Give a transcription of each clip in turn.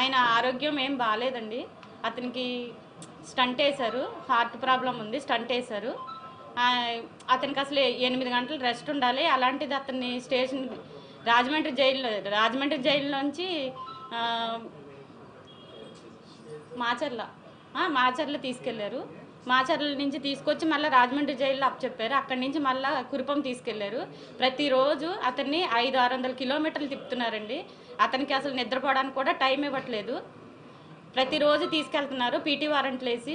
ఆయన ఆరోగ్యం ఏం బాగాలేదండి. అతనికి స్టంట్ వేశారు, హార్ట్ ప్రాబ్లం ఉంది, స్టంట్ వేశారు. అతనికి అసలు 8 గంటలు రెస్ట్ ఉండాలి. అలాంటిది అతన్ని స్టేషన్ రాజమండ్రి జైల్లోంచి మాచర్ల తీసుకెళ్లారు. మాచర్ల నుంచి తీసుకొచ్చి మళ్ళీ రాజమండ్రి జైల్లో అప్పచెప్పారు. అక్కడి నుంచి మళ్ళీ కురుపం తీసుకెళ్లారు. ప్రతిరోజు అతన్ని 500-600 కిలోమీటర్లు తిప్పుతున్నారండి. అతనికి అసలు నిద్రపోవడానికి కూడా టైం ఇవ్వట్లేదు. ప్రతిరోజు తీసుకెళ్తున్నారు, పీటీ వారెంట్లు వేసి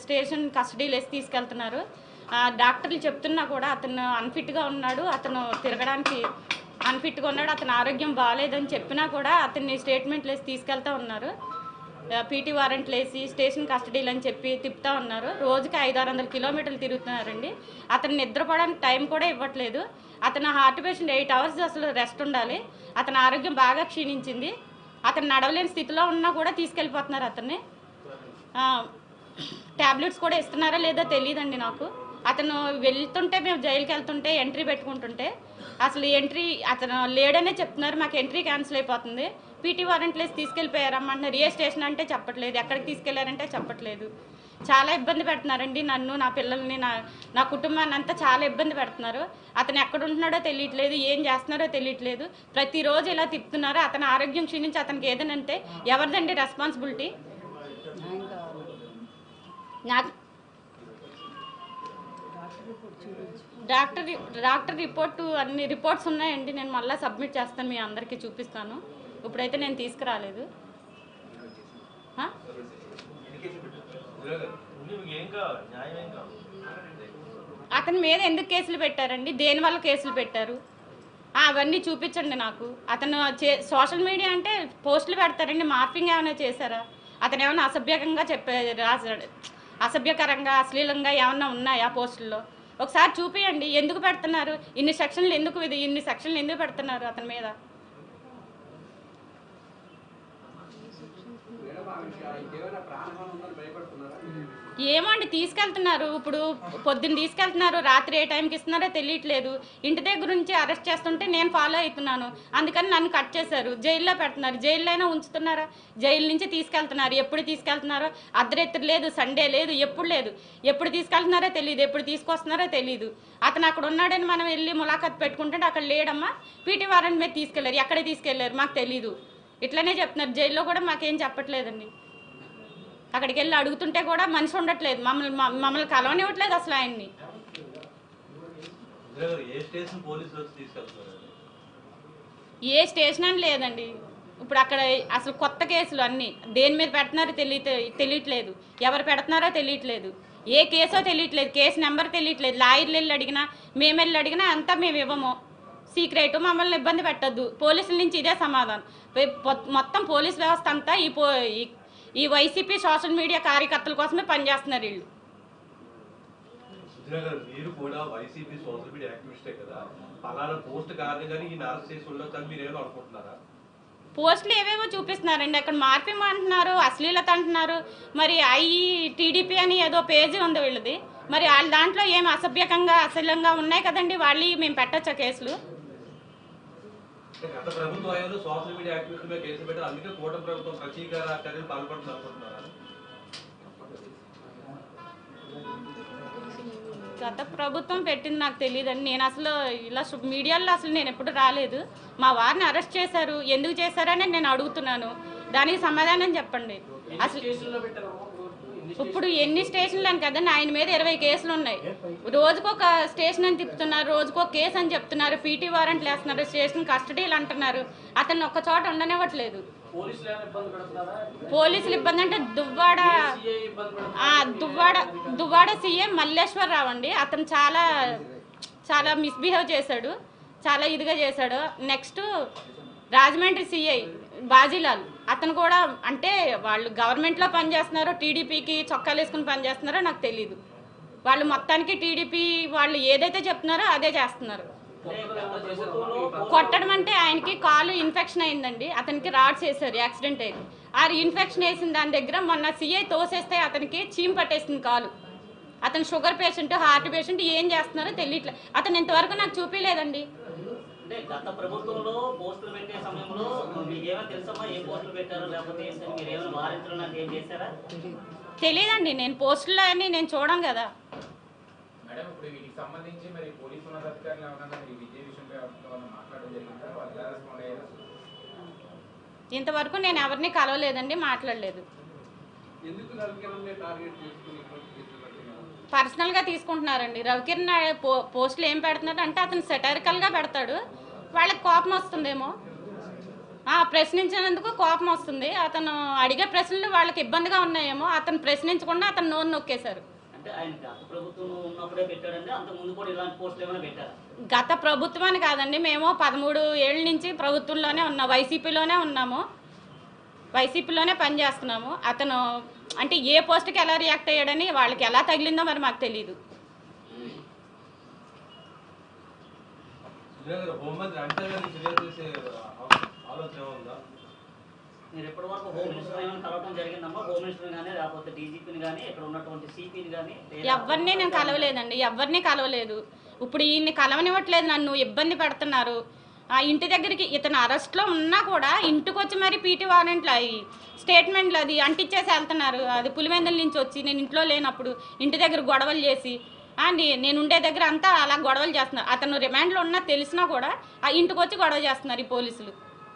స్టేషన్ కస్టడీలు వేసి తీసుకెళ్తున్నారు. డాక్టర్లు చెప్తున్నా కూడా అతను అన్ఫిట్గా ఉన్నాడు, అతను తిరగడానికి అన్ఫిట్గా ఉన్నాడు, అతని ఆరోగ్యం బాగాలేదని చెప్పినా కూడా అతన్ని స్టేట్మెంట్లు వేసి తీసుకెళ్తూ ఉన్నారు. పీటీ వారెంట్లు వేసి స్టేషన్ కస్టడీలు అని చెప్పి తిప్పుతూ ఉన్నారు. రోజుకి 500-600 కిలోమీటర్లు తిరుగుతున్నారండి. అతను నిద్రపోవడానికి టైం కూడా ఇవ్వట్లేదు. అతను హార్ట్ పేషెంట్, 8 అవర్స్ అసలు రెస్ట్ ఉండాలి. అతని ఆరోగ్యం బాగా క్షీణించింది. అతను నడవలేని స్థితిలో ఉన్నా కూడా తీసుకెళ్ళిపోతున్నారు అతన్ని. ట్యాబ్లెట్స్ కూడా ఇస్తున్నారా లేదో తెలియదండి నాకు. అతను వెళ్తుంటే, మేము జైలుకి వెళ్తుంటే ఎంట్రీ పెట్టుకుంటుంటే అసలు ఎంట్రీ అతను లేడనే చెప్తున్నారు. మాకు ఎంట్రీ క్యాన్సిల్ అయిపోతుంది. పీటీ వారెంట్లు వేసి తీసుకెళ్ళిపోయారమ్మంటున్నారు. ఏ స్టేషన్ అంటే చెప్పట్లేదు, ఎక్కడికి తీసుకెళ్లారంటే చెప్పట్లేదు. చాలా ఇబ్బంది పెడుతున్నారండి నన్ను, నా పిల్లల్ని, నా కుటుంబాన్ని అంతా చాలా ఇబ్బంది పెడుతున్నారు. అతను ఎక్కడ ఉంటున్నాడో తెలియట్లేదు, ఏం చేస్తున్నారో తెలియట్లేదు. ప్రతిరోజు ఇలా తిప్పుతున్నారు. అతని ఆరోగ్యం క్షీణించి అతనికి ఏదైనా అంటే ఎవరిదండి రెస్పాన్సిబిలిటీ? నాకు డాక్టర్ రిపోర్టు అన్ని రిపోర్ట్స్ ఉన్నాయండి. నేను మళ్ళీ సబ్మిట్ చేస్తాను, మీ అందరికీ చూపిస్తాను. ఇప్పుడైతే నేను తీసుకురాలేదు. అతని మీద ఎందుకు కేసులు పెట్టారండి? దేనివల్ల కేసులు పెట్టారు? అవన్నీ చూపించండి నాకు. అతను సోషల్ మీడియా అంటే పోస్టులు పెడతారండి. మార్పింగ్ ఏమైనా చేశారా? అతను ఏమైనా అసభ్యకంగా రాశాడు, అసభ్యకరంగా అశ్లీలంగా ఏమన్నా ఉన్నాయా పోస్టుల్లో? ఒకసారి చూపియండి. ఎందుకు పెడుతున్నారు ఇన్ని సెక్షన్లు ఎందుకు పెడుతున్నారు అతని మీద? ఏమండి తీసుకెళ్తున్నారు, ఇప్పుడు పొద్దున్న తీసుకెళ్తున్నారు, రాత్రి ఏ టైంకి ఇస్తున్నారో తెలియట్లేదు. ఇంటి దగ్గర నుంచి అరెస్ట్ చేస్తుంటే నేను ఫాలో అవుతున్నాను, అందుకని నన్ను కట్ చేశారు. జైల్లో పెడుతున్నారు. జైల్లో అయినా ఉంచుతున్నారా? జైలు నుంచి తీసుకెళ్తున్నారు. ఎప్పుడు తీసుకెళ్తున్నారో అర్ధరాత్రి లేదు, సండే లేదు, ఎప్పుడు లేదు. ఎప్పుడు తీసుకెళ్తున్నారో తెలియదు, ఎప్పుడు తీసుకొస్తున్నారో తెలియదు. అతను అక్కడ ఉన్నాడని మనం వెళ్ళి ములాఖత్ పెట్టుకుంటే అక్కడ లేడమ్మా, పీటీ వారెంట్ మీద తీసుకెళ్లారు. ఎక్కడ తీసుకెళ్లారు మాకు తెలీదు, ఇట్లనే చెప్తున్నారు. జైల్లో కూడా మాకేం చెప్పట్లేదండి. అక్కడికి వెళ్ళి అడుగుతుంటే కూడా మనిషి ఉండట్లేదు, మమ్మల్ని కలవనివ్వట్లేదు అసలు ఆయన్ని. ఏ స్టేషన్ అని లేదండి. ఇప్పుడు అక్కడ అసలు కొత్త కేసులు అన్నీ దేని మీద పెడుతున్నారో తెలియట్లేదు, ఎవరు పెడుతున్నారో తెలియట్లేదు, ఏ కేసో తెలియట్లేదు, కేసు నెంబర్ తెలియట్లేదు. లాయర్లు వెళ్ళి అడిగినా, మేము వెళ్ళి అడిగినా అంతా మేము ఇవ్వము, సీక్రెట్, మమ్మల్ని ఇబ్బంది పెట్టద్దు. పోలీసుల నుంచి ఇదే సమాధానం. మొత్తం పోలీస్ వ్యవస్థ అంతా ఈ వైసీపీ సోషల్ మీడియా కార్యకర్తల కోసమే పనిచేస్తున్నారు వీళ్ళు. పోస్టులు ఏవేవో చూపిస్తున్నారండి. అక్కడ మార్పింగ్ అంటున్నారు, అశ్లీలత అంటున్నారు. మరి టీడీపీ అని ఏదో పేజీ ఉంది వీళ్ళది. మరి వాళ్ళ దాంట్లో ఏం అసభ్యకంగా అశ్లీలంగా ఉన్నాయి కదండి, వాళ్ళు మేము పెట్టచ్చా కేసులు? గత ప్రభుత్వం హయాంలో సోషల్ మీడియా యాక్టివిస్ట్ మీద కేసులు పెట్టారు. అందుకే కూటమి ప్రభుత్వం ప్రతీకార చర్యలు పాల్పడుతుంది అనుకుంటున్నారా? గత ప్రభుత్వం పెట్టింది నాకు తెలియదండి. నేను అసలు ఇలా మీడియాలో అసలు నేను ఎప్పుడు రాలేదు. మా వారిని అరెస్ట్ చేశారు, ఎందుకు చేశారని నేను అడుగుతున్నాను. దానికి సమాధానం చెప్పండి. అసలు ఇప్పుడు ఎన్ని స్టేషన్లు అని కదండి, ఆయన మీద 20 కేసులు ఉన్నాయి. రోజుకొక స్టేషన్ అని తిప్పుతున్నారు, రోజుకొక కేసు అని చెప్తున్నారు, పీటీ వారెంట్లు వేస్తున్నారు, స్టేషన్ కస్టడీలు అంటున్నారు. అతను ఒక్క చోట ఉండనివ్వట్లేదు. పోలీసులు ఇబ్బంది అంటే దువ్వాడ సీఎం మల్లేశ్వరరావు అండి. అతను చాలా మిస్బిహేవ్ చేశాడు, చాలా ఇదిగా చేశాడు. నెక్స్ట్ రాజమండ్రి సిఐ బాజీలాల్, అతను కూడా అంటే వాళ్ళు గవర్నమెంట్లో పనిచేస్తున్నారో టీడీపీకి చొక్కాలు వేసుకుని పనిచేస్తున్నారో నాకు తెలీదు. వాళ్ళు మొత్తానికి టీడీపీ వాళ్ళు ఏదైతే చెప్తున్నారో అదే చేస్తున్నారు. కొట్టడం అంటే ఆయనకి కాలు ఇన్ఫెక్షన్ అయిందండి, అతనికి రాడ్స్ వేసారు, యాక్సిడెంట్ అయింది. ఆ ఇన్ఫెక్షన్ వేసిన దాని దగ్గర మొన్న సిఐ తోసేస్తే అతనికి చీమ్ పట్టేసింది కాలు. అతను షుగర్ పేషెంట్, హార్ట్ పేషెంట్, ఏం చేస్తున్నారో తెలియట్లేదు. అతను ఇంతవరకు నాకు చూపించలేదండి. అంటే గత ప్రభుత్వంలో పోస్టులు పెట్టే సమయంలో మీకు ఏమైనా తెలుసమ్మా ఏ పోస్టులు పెట్టారో లేకపోతే ఏంటని మీరు ఏమైనా వారించడం నాకు ఏం చేశారా? తెలియదండి, నేను పోస్టులు అని నేను చూడను కదా. మేడం ఇప్పుడు వీటికి సంబంధించి మరి పోలీసు ఉన్నతాధికారులు ఏమన్నా ఈ విజయ విషయంపై మాట్లాడడం జరిగిందా? వాళ్ళు ఎలా రెస్పాండ్ అయ్యారు? ఇంతవరకు నేను ఎవరిని కలవలేదండి, మాట్లాడలేదు. పర్సనల్గా తీసుకుంటున్నారండి. రవికిరణ్ పోస్టులు ఏం పెడుతున్నాడు అంటే అతను సెటరికల్గా పెడతాడు, వాళ్ళకి కోపం వస్తుందేమో, ప్రశ్నించినందుకు కోపం వస్తుంది. అతను అడిగే ప్రశ్నలు వాళ్ళకి ఇబ్బందిగా ఉన్నాయేమో, అతను ప్రశ్నించకుండా అతను నోరు నొక్కేశారు. అంటే ఆయన గత ప్రభుత్వం ఉన్నప్పుడే పెట్టాడండి, అంత ముందు కూడా ఇలాంటి పోస్టులు ఏమైనా పెట్టారా? గత ప్రభుత్వం అని కాదండి, మేము 13 ఏళ్ళ నుంచి ప్రభుత్వంలోనే ఉన్నాం, వైసీపీలోనే ఉన్నాము, వైసీపీలోనే పనిచేస్తున్నాము. అతను అంటే ఏ పోస్ట్కి ఎలా రియాక్ట్ అయ్యాడని వాళ్ళకి ఎలా తగిలిందో మరి మాకు తెలియదు. మీరు ఎప్పటి వరకు హోమ్ మినిస్టర్ ఏమైనా కలవడం జరిగిందమ్మా? హోమ్ మినిస్టర్ కానీ లేకపోతే డీజీపీని కానీ ఇక్కడ ఉన్నటువంటి సిపిని కానీ? ఎవరిని నేను కలవలేదండి, ఎవరిని కలవలేదు. ఇప్పుడు ఈయన్ని కలవనివ్వట్లేదు, నన్ను ఇబ్బంది పెడుతున్నారు. ఆ ఇంటి దగ్గరికి ఇతను అరెస్ట్లో ఉన్నా కూడా ఇంటికి వచ్చి మరి పీటీ వారెంట్లు అవి స్టేట్మెంట్లు అది అంటించేసి వెళ్తున్నారు. అది పులివెందుల నుంచి వచ్చి నేను ఇంట్లో లేనప్పుడు ఇంటి దగ్గర గొడవలు చేసి నేను ఉండే దగ్గర అంతా అలా గొడవలు చేస్తున్నారు. అతను రిమాండ్లో ఉన్నా తెలిసినా కూడా ఆ ఇంటికి వచ్చి గొడవ చేస్తున్నారు ఈ పోలీసులు.